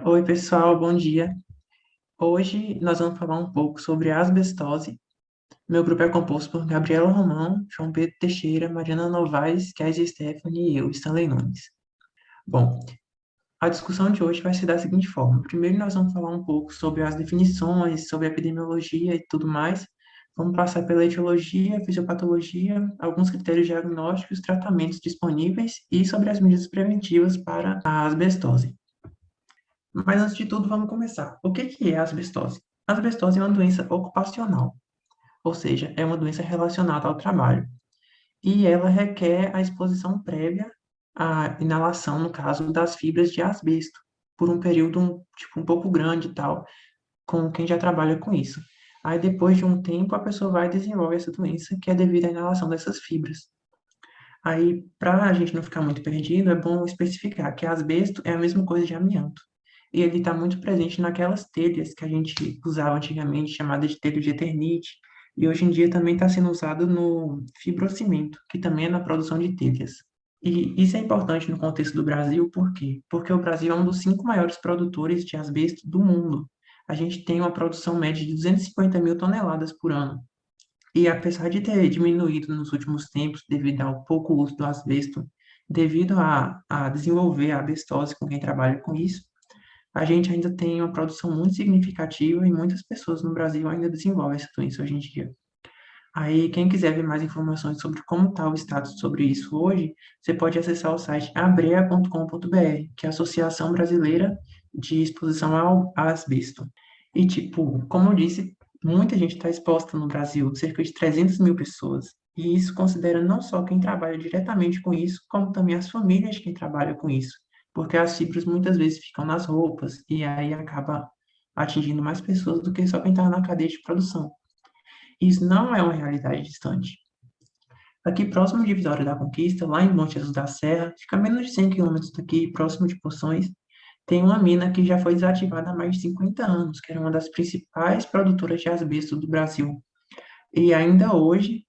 Oi, pessoal, bom dia. Hoje nós vamos falar um pouco sobre a asbestose. Meu grupo é composto por Gabriela Romão, João Pedro Teixeira, Mariana Novaes, Kézia Stephanie e eu, Stanley Nunes. Bom, a discussão de hoje vai ser da seguinte forma. Primeiro nós vamos falar um pouco sobre as definições, sobre a epidemiologia e tudo mais. Vamos passar pela etiologia, fisiopatologia, alguns critérios diagnósticos, tratamentos disponíveis e sobre as medidas preventivas para a asbestose. Mas antes de tudo, vamos começar. O que é a asbestose? A asbestose é uma doença ocupacional, ou seja, é uma doença relacionada ao trabalho. E ela requer a exposição prévia à inalação, no caso, das fibras de asbesto, por um período um pouco grande e tal, com quem já trabalha com isso. Aí, depois de um tempo, a pessoa vai desenvolver essa doença, que é devido à inalação dessas fibras. Aí, para a gente não ficar muito perdido, é bom especificar que asbesto é a mesma coisa de amianto. E ele está muito presente naquelas telhas que a gente usava antigamente, chamada de telha de Eternite, e hoje em dia também está sendo usado no fibrocimento, que também é na produção de telhas. E isso é importante no contexto do Brasil, por quê? Porque o Brasil é um dos 5 maiores produtores de asbesto do mundo. A gente tem uma produção média de 250 mil toneladas por ano. E apesar de ter diminuído nos últimos tempos devido ao pouco uso do asbesto, devido a desenvolver a asbestose com quem trabalha com isso, a gente ainda tem uma produção muito significativa e muitas pessoas no Brasil ainda desenvolvem essa doença hoje em dia. Aí, quem quiser ver mais informações sobre como está o status sobre isso hoje, você pode acessar o site abrea.com.br, que é a Associação Brasileira de Exposição ao Asbesto. E, tipo, como eu disse, muita gente está exposta no Brasil, cerca de 300 mil pessoas. E isso considera não só quem trabalha diretamente com isso, como também as famílias de quem trabalha com isso. Porque as fibras muitas vezes ficam nas roupas, e aí acaba atingindo mais pessoas do que só quem está na cadeia de produção. Isso não é uma realidade distante. Aqui próximo de Vitória da Conquista, lá em Monte Jesus da Serra, fica a menos de 100 quilômetros daqui, próximo de Poções, tem uma mina que já foi desativada há mais de 50 anos, que era uma das principais produtoras de asbesto do Brasil. E ainda hoje,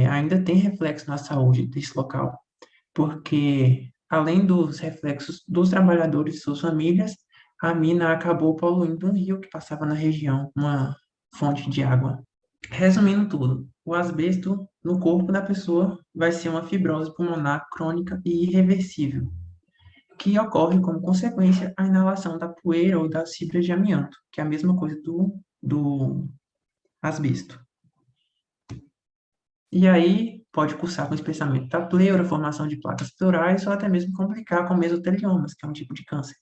ainda tem reflexo na saúde desse local, porque além dos reflexos dos trabalhadores e suas famílias, a mina acabou poluindo um rio que passava na região, uma fonte de água. Resumindo tudo, o asbesto no corpo da pessoa vai ser uma fibrose pulmonar crônica e irreversível, que ocorre como consequência a inalação da poeira ou das fibras de amianto, que é a mesma coisa do asbesto. E aí pode cursar com espessamento da pleura, formação de placas pleurais ou até mesmo complicar com mesoteliomas, que é um tipo de câncer.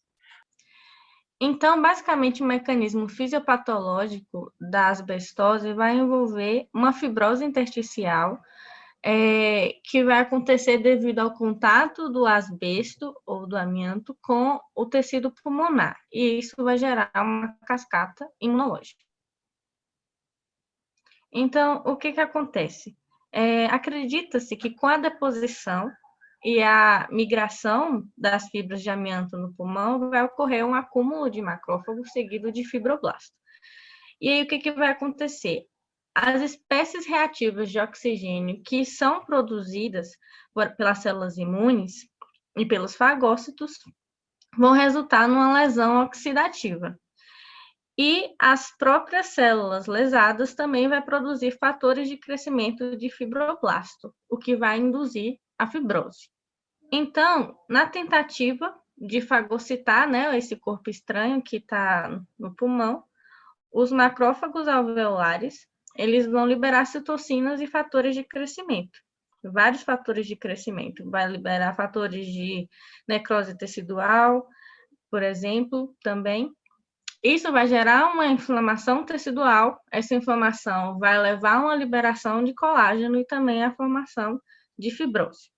Então, basicamente, o mecanismo fisiopatológico da asbestose vai envolver uma fibrose intersticial, que vai acontecer devido ao contato do asbesto ou do amianto com o tecido pulmonar, e isso vai gerar uma cascata imunológica. Então, o que acontece? Acredita-se que com a deposição e a migração das fibras de amianto no pulmão, vai ocorrer um acúmulo de macrófagos seguido de fibroblasto. E aí, o que vai acontecer? As espécies reativas de oxigênio que são produzidas pelas células imunes e pelos fagócitos vão resultar numa lesão oxidativa. E as próprias células lesadas também vai produzir fatores de crescimento de fibroblasto, o que vai induzir a fibrose. Então, na tentativa de fagocitar, né, esse corpo estranho que está no pulmão, os macrófagos alveolares, eles vão liberar citocinas e fatores de crescimento. Vários fatores de crescimento. Vai liberar fatores de necrose tecidual, por exemplo, também. Isso vai gerar uma inflamação tecidual. Essa inflamação vai levar a uma liberação de colágeno e também a formação de fibrose.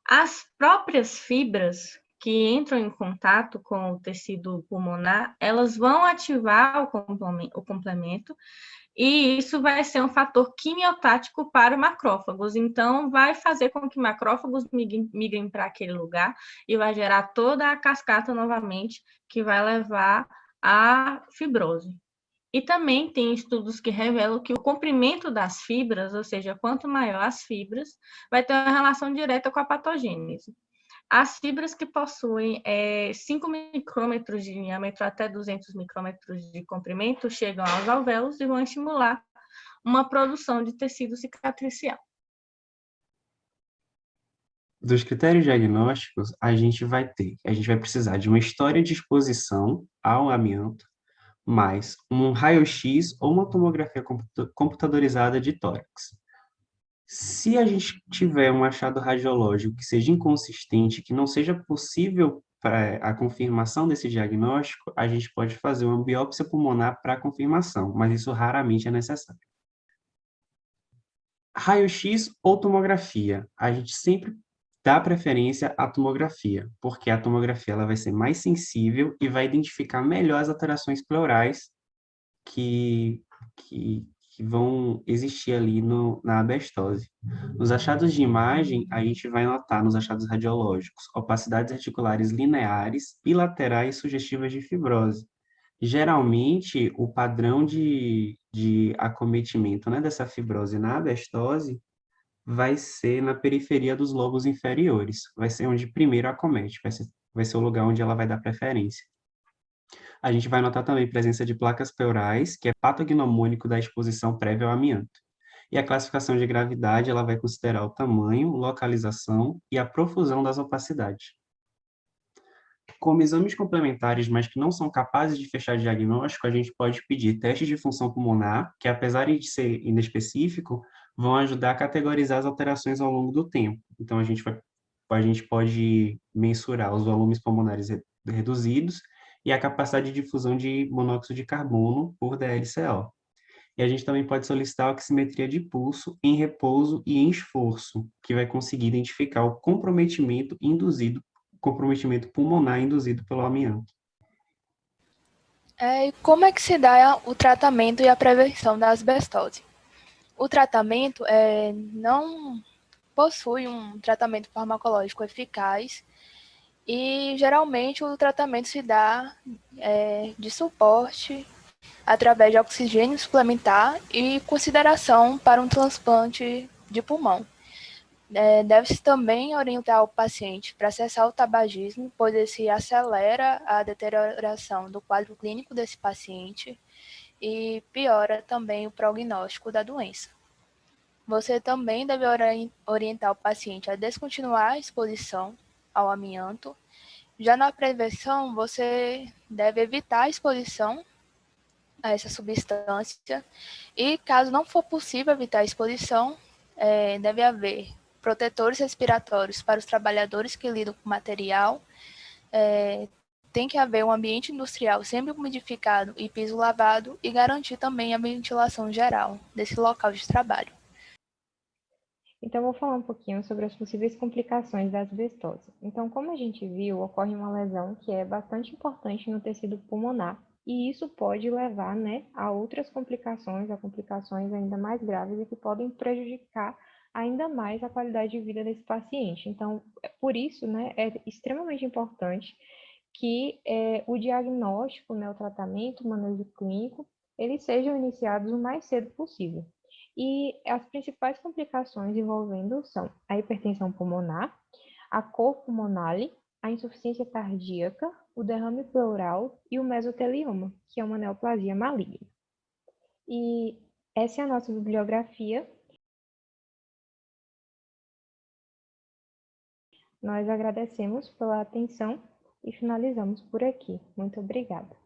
As próprias fibras que entram em contato com o tecido pulmonar, elas vão ativar o complemento e isso vai ser um fator quimiotático para macrófagos. Então, vai fazer com que macrófagos migrem para aquele lugar e vai gerar toda a cascata novamente, que vai levar à fibrose. E também tem estudos que revelam que o comprimento das fibras, ou seja, quanto maior as fibras, vai ter uma relação direta com a patogênese. As fibras que possuem 5 micrômetros de diâmetro até 200 micrômetros de comprimento chegam aos alvéolos e vão estimular uma produção de tecido cicatricial. Dos critérios diagnósticos, a gente vai precisar de uma história de exposição ao amianto, mais um raio-x ou uma tomografia computadorizada de tórax. Se a gente tiver um achado radiológico que seja inconsistente, que não seja possível para a confirmação desse diagnóstico, a gente pode fazer uma biópsia pulmonar para confirmação, mas isso raramente é necessário. Raio-x ou tomografia, a gente sempre dá preferência à tomografia, porque a tomografia ela vai ser mais sensível e vai identificar melhor as alterações pleurais que, que, que vão existir ali na abestose. Nos achados de imagem, a gente vai notar nos achados radiológicos opacidades articulares lineares, bilaterais sugestivas de fibrose. Geralmente, o padrão de acometimento, né, dessa fibrose na abestose vai ser na periferia dos lobos inferiores. Vai ser onde primeiro acomete, vai ser o lugar onde ela vai dar preferência. A gente vai notar também presença de placas pleurais, que é patognomônico da exposição prévia ao amianto. E a classificação de gravidade, ela vai considerar o tamanho, localização e a profusão das opacidades. Como exames complementares, mas que não são capazes de fechar diagnóstico, a gente pode pedir testes de função pulmonar, que apesar de ser inespecífico, vão ajudar a categorizar as alterações ao longo do tempo. Então, a gente pode mensurar os volumes pulmonares reduzidos e a capacidade de difusão de monóxido de carbono por DLCO. E a gente também pode solicitar a oximetria de pulso em repouso e em esforço, que vai conseguir identificar o comprometimento pulmonar induzido pelo amianto. E como é que se dá o tratamento e a prevenção da asbestose? O tratamento não possui um tratamento farmacológico eficaz e, geralmente, o tratamento se dá de suporte através de oxigênio suplementar e consideração para um transplante de pulmão. Deve-se também orientar o paciente para cessar o tabagismo, pois esse acelera a deterioração do quadro clínico desse paciente e piora também o prognóstico da doença. Você também deve orientar o paciente a descontinuar a exposição ao amianto. Já na prevenção, você deve evitar a exposição a essa substância e, caso não for possível evitar a exposição, deve haver protetores respiratórios para os trabalhadores que lidam com material, tem que haver um ambiente industrial sempre umidificado e piso lavado e garantir também a ventilação geral desse local de trabalho. Então, vou falar um pouquinho sobre as possíveis complicações da asbestose. Então, como a gente viu, ocorre uma lesão que é bastante importante no tecido pulmonar, e isso pode levar, né, a outras complicações, a complicações ainda mais graves e que podem prejudicar ainda mais a qualidade de vida desse paciente. Então, por isso, né, é extremamente importante que o diagnóstico, né, o tratamento, o manejo clínico, eles sejam iniciados o mais cedo possível. E as principais complicações envolvendo são a hipertensão pulmonar, a cor pulmonale, a insuficiência cardíaca, o derrame pleural e o mesotelioma, que é uma neoplasia maligna. E essa é a nossa bibliografia. Nós agradecemos pela atenção e finalizamos por aqui. Muito obrigada.